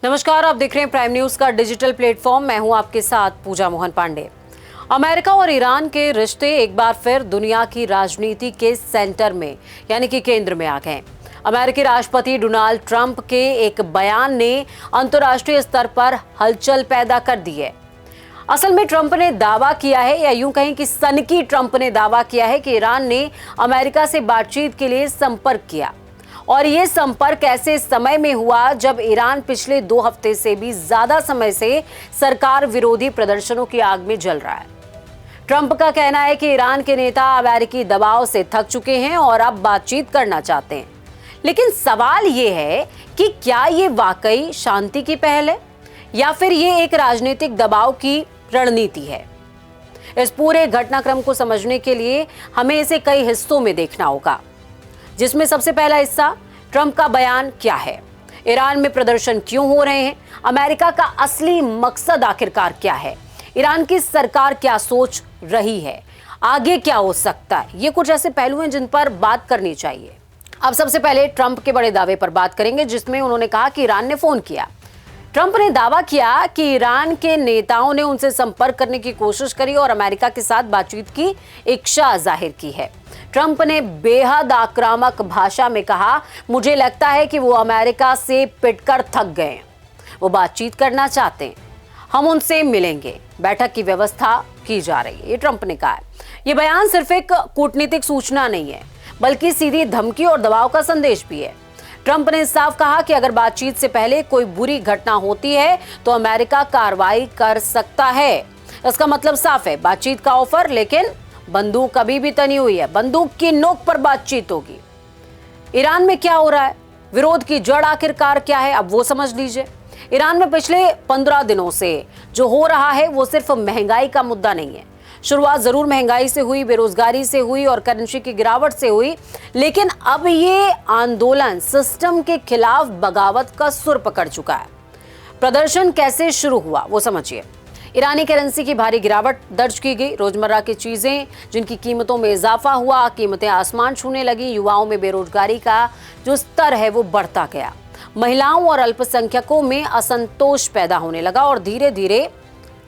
नमस्कार, आप देख रहे हैं प्राइम न्यूज का डिजिटल प्लेटफॉर्म। मैं हूं आपके साथ पूजा मोहन पांडे। अमेरिका और ईरान के रिश्ते एक बार फिर दुनिया की राजनीति के सेंटर में यानी कि केंद्र में आ गए। अमेरिकी राष्ट्रपति डोनाल्ड ट्रंप के एक बयान ने अंतर्राष्ट्रीय स्तर पर हलचल पैदा कर दी है। असल में ट्रंप ने दावा किया है, या यूं कहें कि सनकी ट्रंप ने दावा किया है कि ईरान ने अमेरिका से बातचीत के लिए संपर्क किया, और ये संपर्क ऐसे समय में हुआ जब ईरान पिछले 2 हफ्ते से भी ज्यादा समय से सरकार विरोधी प्रदर्शनों की आग में जल रहा है। ट्रंप का कहना है कि ईरान के नेता अमेरिकी दबाव से थक चुके हैं और अब बातचीत करना चाहते हैं। लेकिन सवाल ये है कि क्या ये वाकई शांति की पहल है या फिर ये एक राजनीतिक दबाव की रणनीति है। इस पूरे घटनाक्रम को समझने के लिए हमें इसे कई हिस्सों में देखना होगा, जिसमें सबसे पहला हिस्सा ट्रंप का बयान क्या है, ईरान में प्रदर्शन क्यों हो रहे हैं, अमेरिका का असली मकसद आखिरकार क्या है, ईरान की सरकार क्या सोच रही है, आगे क्या हो सकता है। ये कुछ ऐसे पहलू हैं जिन पर बात करनी चाहिए। अब सबसे पहले ट्रंप के बड़े दावे पर बात करेंगे, जिसमें उन्होंने कहा कि ईरान ने फोन किया। ट्रंप ने दावा किया कि ईरान के नेताओं ने उनसे संपर्क करने की कोशिश करी और अमेरिका के साथ बातचीत की इच्छा जाहिर की है। ट्रंप ने बेहद आक्रामक भाषा में कहा, मुझे लगता है कि वो अमेरिका से पिटकर थक गए हैं, वो बातचीत करना चाहते हैं, हम उनसे मिलेंगे, बैठक की व्यवस्था की जा रही है, ये ट्रंप ने कहा है। ये बयान सिर्फ एक कूटनीतिक सूचना नहीं है, बल्कि सीधी धमकी और दबाव का संदेश भी है। ट्रंप ने साफ कहा कि अगर बातचीत से पहले कोई बुरी घटना होती है तो अमेरिका कार्रवाई कर सकता है। इसका मतलब साफ है, बातचीत का ऑफर, लेकिन बंदूक अभी भी तनी हुई है, बंदूक की नोक पर बातचीत होगी। ईरान में क्या हो रहा है, विरोध की जड़ आखिरकार क्या है, अब वो समझ लीजिए। ईरान में पिछले 15 दिनों से जो हो रहा है वो सिर्फ महंगाई का मुद्दा नहीं है। शुरुआत जरूर महंगाई से हुई, बेरोजगारी से हुई और करेंसी की गिरावट से हुई, लेकिन अब ये आंदोलन सिस्टम के खिलाफ बगावत का सुर पकड़ चुका है। प्रदर्शन कैसे शुरू हुआ वो समझिए। ईरानी करेंसी की भारी गिरावट दर्ज की गई, रोजमर्रा की चीजें जिनकी कीमतों में इजाफा हुआ, कीमतें आसमान छूने लगी, युवाओं में बेरोजगारी का जो स्तर है वो बढ़ता गया, महिलाओं और अल्पसंख्यकों में असंतोष पैदा होने लगा और धीरे धीरे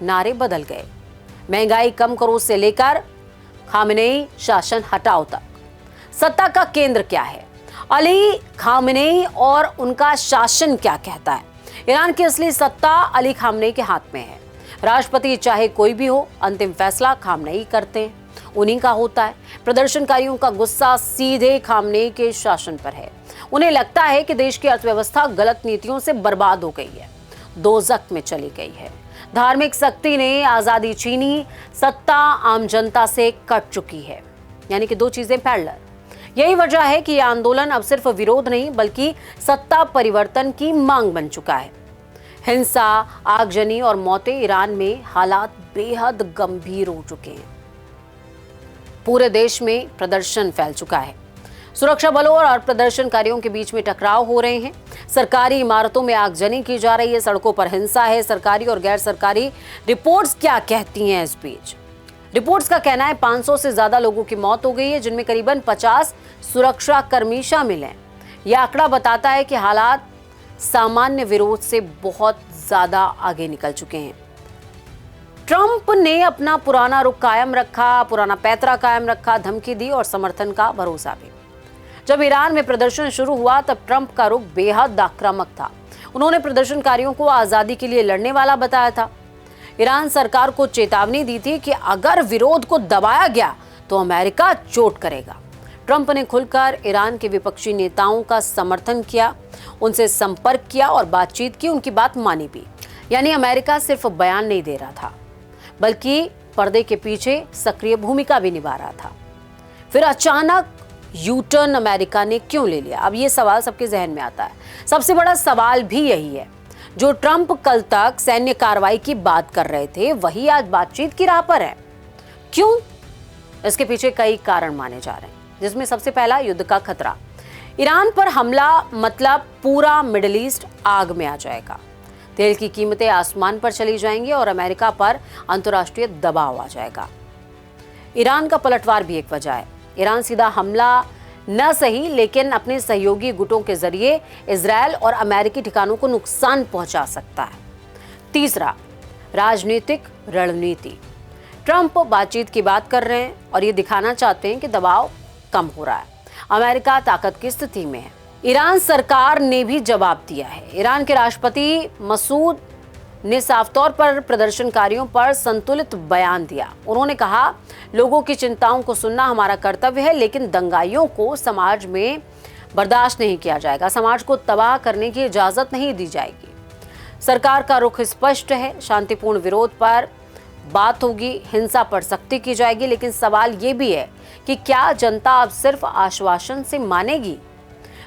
नारे बदल गए। महंगाई कम करो से लेकर खामेनेई शासन हटाओ तक। सत्ता का केंद्र क्या है, अली खामेनेई और उनका शासन क्या कहता है। ईरान की असली सत्ता अली खामेनेई के हाथ में है। राष्ट्रपति चाहे कोई भी हो, अंतिम फैसला खामेनेई करते हैं, उन्हीं का होता है। प्रदर्शनकारियों का गुस्सा सीधे खामेनेई के शासन पर है। उन्हें लगता है कि देश की अर्थव्यवस्था गलत नीतियों से बर्बाद हो गई है, दोजख में चली गई है। धार्मिक शक्ति ने आजादी छीनी, सत्ता आम जनता से कट चुकी है, यानी कि 2 चीजें पैरेलल। यही वजह है कि यह आंदोलन अब सिर्फ विरोध नहीं बल्कि सत्ता परिवर्तन की मांग बन चुका है। हिंसा, आगजनी और मौतें, ईरान में हालात बेहद गंभीर हो चुके हैं। पूरे देश में प्रदर्शन फैल चुका है, सुरक्षा बलों और प्रदर्शनकारियों के बीच में टकराव हो रहे हैं, सरकारी इमारतों में आगजनी की जा रही है, सड़कों पर हिंसा है। सरकारी और गैर सरकारी रिपोर्ट्स क्या कहती हैं इस बीच? रिपोर्ट्स का कहना है 500 से ज्यादा लोगों की मौत हो गई है, जिनमें करीबन 50 सुरक्षा कर्मी शामिल हैं। यह आंकड़ा बताता है कि हालात सामान्य विरोध से बहुत ज्यादा आगे निकल चुके हैं। ट्रंप ने अपना पुराना रुख कायम रखा, पुराना पैतरा कायम रखा, धमकी दी और समर्थन का भरोसा भी। जब ईरान में प्रदर्शन शुरू हुआ तब ट्रंप का रुख बेहद आक्रामक था। उन्होंने प्रदर्शनकारियों को आजादी के लिए लड़ने वाला बताया था। ईरान सरकार को चेतावनी दी थी कि अगर विरोध को दबाया गया तो अमेरिका चोट करेगा। ट्रंप ने खुलकर ईरान के विपक्षी नेताओं का समर्थन किया, उनसे संपर्क किया और बातचीत की, उनकी बात मानी भी। यानी अमेरिका सिर्फ बयान नहीं दे रहा था, बल्कि पर्दे के पीछे सक्रिय भूमिका भी निभा रहा था। फिर अचानक यू टर्न अमेरिका ने क्यों ले लिया? अब ये सवाल सबके जहन में आता है। सबसे बड़ा सवाल भी यही है, जो ट्रंप कल तक सैन्य कार्रवाई की बात कर रहे थे, वही आज बातचीत की राह पर है। क्यों? इसके पीछे कई कारण माने जा रहे हैं, जिसमें सबसे पहला युद्ध का खतरा। ईरान पर हमला मतलब पूरा मिडिल ईस्ट आग में आ जाएगा, तेल की कीमतें आसमान पर चली जाएंगी और अमेरिका पर अंतर्राष्ट्रीय दबाव आ जाएगा। ईरान का पलटवार भी एक वजह है। ईरान सीधा हमला न सही लेकिन अपने सहयोगी गुटों के जरिए इजरायल और अमेरिकी ठिकानों को नुकसान पहुंचा सकता है। तीसरा, राजनीतिक रणनीति। ट्रंप बातचीत की बात कर रहे हैं और ये दिखाना चाहते हैं कि दबाव कम हो रहा है। अमेरिका ताकत की स्थिति में है। ईरान सरकार ने भी जवाब दिया है। ईरान के राष्ट्रपति मसूद ने साफ तौर पर प्रदर्शनकारियों पर संतुलित बयान दिया। उन्होंने कहा, लोगों की चिंताओं को सुनना हमारा कर्तव्य है, लेकिन दंगाइयों को समाज में बर्दाश्त नहीं किया जाएगा। समाज को तबाह करने की इजाजत नहीं दी जाएगी। सरकार का रुख स्पष्ट है, शांतिपूर्ण विरोध पर बात होगी, हिंसा पर सख्ती की जाएगी, लेकिन सवाल ये भी है कि क्या जनता अब सिर्फ आश्वासन से मानेगी?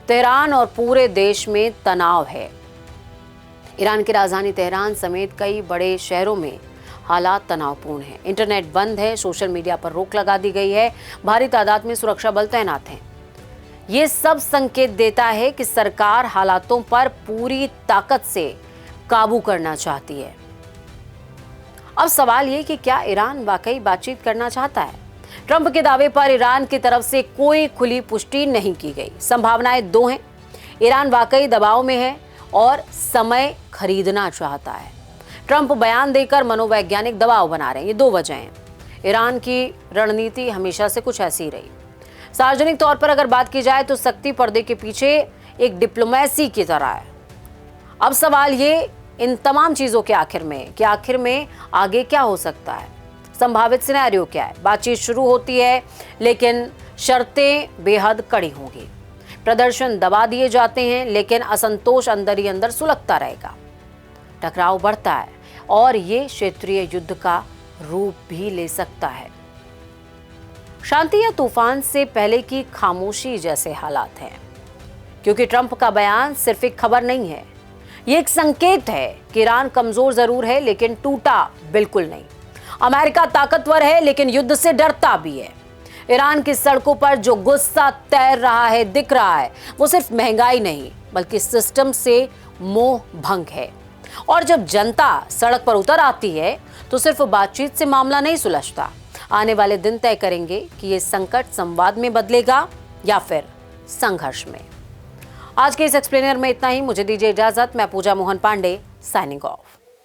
तेहरान और पूरे देश में तनाव है। ईरान की राजधानी तेहरान समेत कई बड़े शहरों में हालात तनावपूर्ण हैं। इंटरनेट बंद है, सोशल मीडिया पर रोक लगा दी गई है, भारी तादाद में सुरक्षा बल तैनात हैं। ये सब संकेत देता है कि सरकार हालातों पर पूरी ताकत से काबू करना चाहती है। अब सवाल ये कि क्या ईरान वाकई बातचीत करना चाहता है? ट्रंप के दावे पर ईरान की तरफ से कोई खुली पुष्टि नहीं की गई। संभावनाएं दो हैं, ईरान वाकई दबाव में है और समय खरीदना चाहता है। ट्रंप बयान देकर मनोवैज्ञानिक दबाव बना रहे हैं। ये दो वजह हैं। ईरान की रणनीति हमेशा से कुछ ऐसी रही। सार्वजनिक तौर पर अगर बात की जाए तो सख्ती पर्दे के पीछे एक डिप्लोमेसी की तरह है। अब सवाल ये इन तमाम चीजों के आखिर में आगे क्या हो सकता है? संभावित सिनेरियो क्या है? बातचीत शुरू होती है लेकिन शर्तें बेहद कड़ी होंगी। प्रदर्शन दबा दिए जाते हैं लेकिन असंतोष अंदर ही अंदर सुलगता रहेगा। टकराव बढ़ता है और ये क्षेत्रीय युद्ध का रूप भी ले सकता है। शांति या तूफान से पहले की खामोशी जैसे हालात हैं, क्योंकि ट्रंप का बयान सिर्फ एक खबर नहीं है, ये एक संकेत है कि ईरान कमजोर जरूर है लेकिन टूटा बिल्कुल नहीं। अमेरिका ताकतवर है लेकिन युद्ध से डरता भी है। ईरान की सड़कों पर जो गुस्सा तैर रहा है, दिख रहा है, वो सिर्फ महंगाई नहीं बल्कि सिस्टम से मोह भंग है। और जब जनता सड़क पर उतर आती है तो सिर्फ बातचीत से मामला नहीं सुलझता। आने वाले दिन तय करेंगे कि ये संकट संवाद में बदलेगा या फिर संघर्ष में। आज के इस एक्सप्लेनर में इतना ही। मुझे दीजिए इजाजत। मैं पूजा मोहन पांडे, साइनिंग ऑफ।